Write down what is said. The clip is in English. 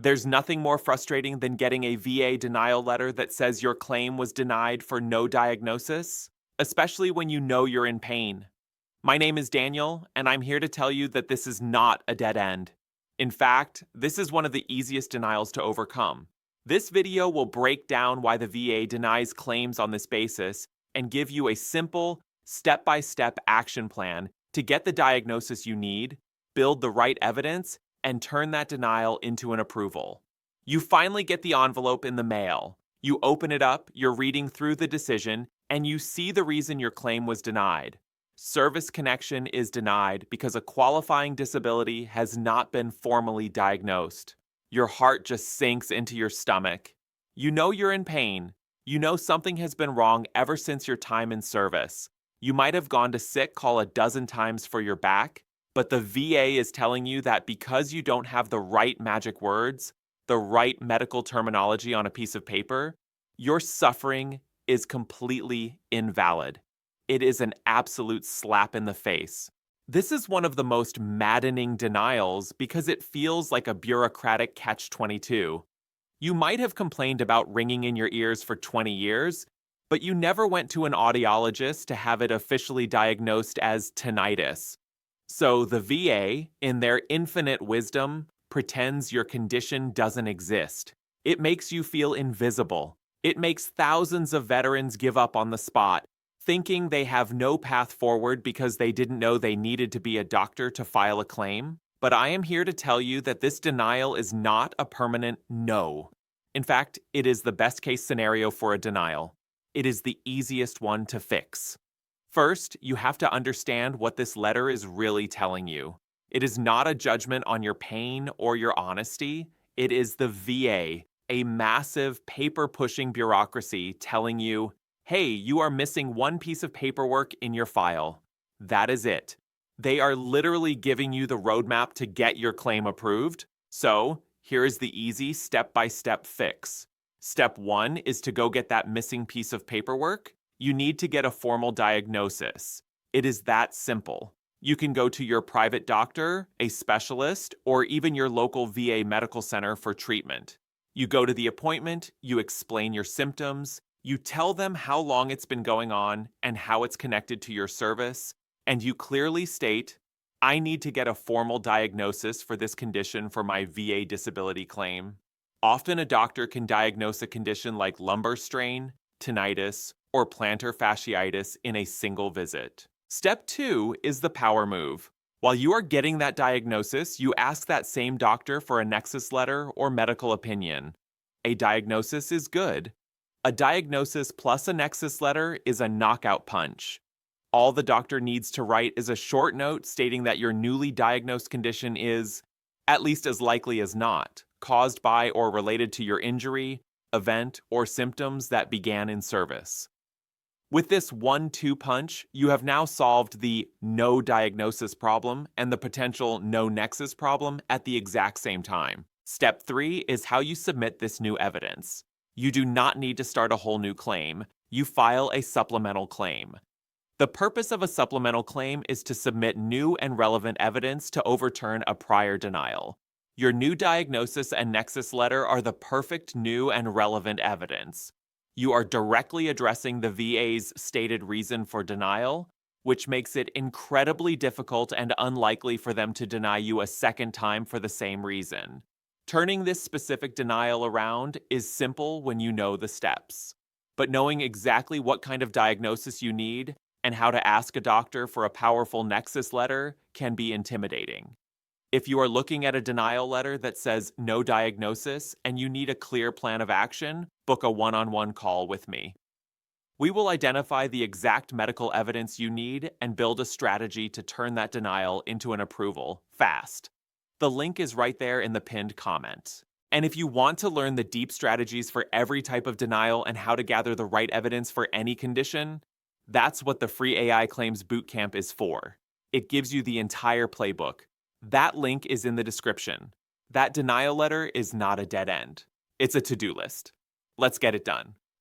There's nothing more frustrating than getting a VA denial letter that says your claim was denied for no diagnosis, especially when you know you're in pain. My name is Daniel, and I'm here to tell you that this is not a dead end. In fact, this is one of the easiest denials to overcome. This video will break down why the VA denies claims on this basis and give you a simple, step-by-step action plan to get the diagnosis you need, build the right evidence, and turn that denial into an approval. You finally get the envelope in the mail. You open it up, you're reading through the decision, and you see the reason your claim was denied. Service connection is denied because a qualifying disability has not been formally diagnosed. Your heart just sinks into your stomach. You know you're in pain. You know something has been wrong ever since your time in service. You might have gone to sick call a dozen times for your back, but the VA is telling you that because you don't have the right magic words, the right medical terminology on a piece of paper, your suffering is completely invalid. It is an absolute slap in the face. This is one of the most maddening denials because it feels like a bureaucratic catch-22. You might have complained about ringing in your ears for 20 years, but you never went to an audiologist to have it officially diagnosed as tinnitus. So the VA, in their infinite wisdom, pretends your condition doesn't exist. It makes you feel invisible. It makes thousands of veterans give up on the spot, thinking they have no path forward because they didn't know they needed to be a doctor to file a claim. But I am here to tell you that this denial is not a permanent no. In fact, it is the best case scenario for a denial. It is the easiest one to fix. First, you have to understand what this letter is really telling you. It is not a judgment on your pain or your honesty. It is the VA, a massive paper-pushing bureaucracy telling you, hey, you are missing one piece of paperwork in your file. That is it. They are literally giving you the roadmap to get your claim approved. So, here is the easy step-by-step fix. Step 1 is to go get that missing piece of paperwork. You need to get a formal diagnosis. It is that simple. You can go to your private doctor, a specialist, or even your local VA medical center for treatment. You go to the appointment, you explain your symptoms, you tell them how long it's been going on and how it's connected to your service, and you clearly state, I need to get a formal diagnosis for this condition for my VA disability claim. Often a doctor can diagnose a condition like lumbar strain, tinnitus, or plantar fasciitis in a single visit. Step 2 is the power move. While you are getting that diagnosis, you ask that same doctor for a nexus letter or medical opinion. A diagnosis is good. A diagnosis plus a nexus letter is a knockout punch. All the doctor needs to write is a short note stating that your newly diagnosed condition is, at least as likely as not, caused by or related to your injury, event, or symptoms that began in service. With this 1-2 punch, you have now solved the no diagnosis problem and the potential no nexus problem at the exact same time. Step 3 is how you submit this new evidence. You do not need to start a whole new claim. You file a supplemental claim. The purpose of a supplemental claim is to submit new and relevant evidence to overturn a prior denial. Your new diagnosis and nexus letter are the perfect new and relevant evidence. You are directly addressing the VA's stated reason for denial, which makes it incredibly difficult and unlikely for them to deny you a second time for the same reason. Turning this specific denial around is simple when you know the steps. But knowing exactly what kind of diagnosis you need and how to ask a doctor for a powerful nexus letter can be intimidating. If you are looking at a denial letter that says no diagnosis and you need a clear plan of action, book a one-on-one call with me. We will identify the exact medical evidence you need and build a strategy to turn that denial into an approval fast. The link is right there in the pinned comment. And if you want to learn the deep strategies for every type of denial and how to gather the right evidence for any condition, that's what the free AI Claims Bootcamp is for. It gives you the entire playbook. That link is in the description. That denial letter is not a dead end. It's a to-do list. Let's get it done.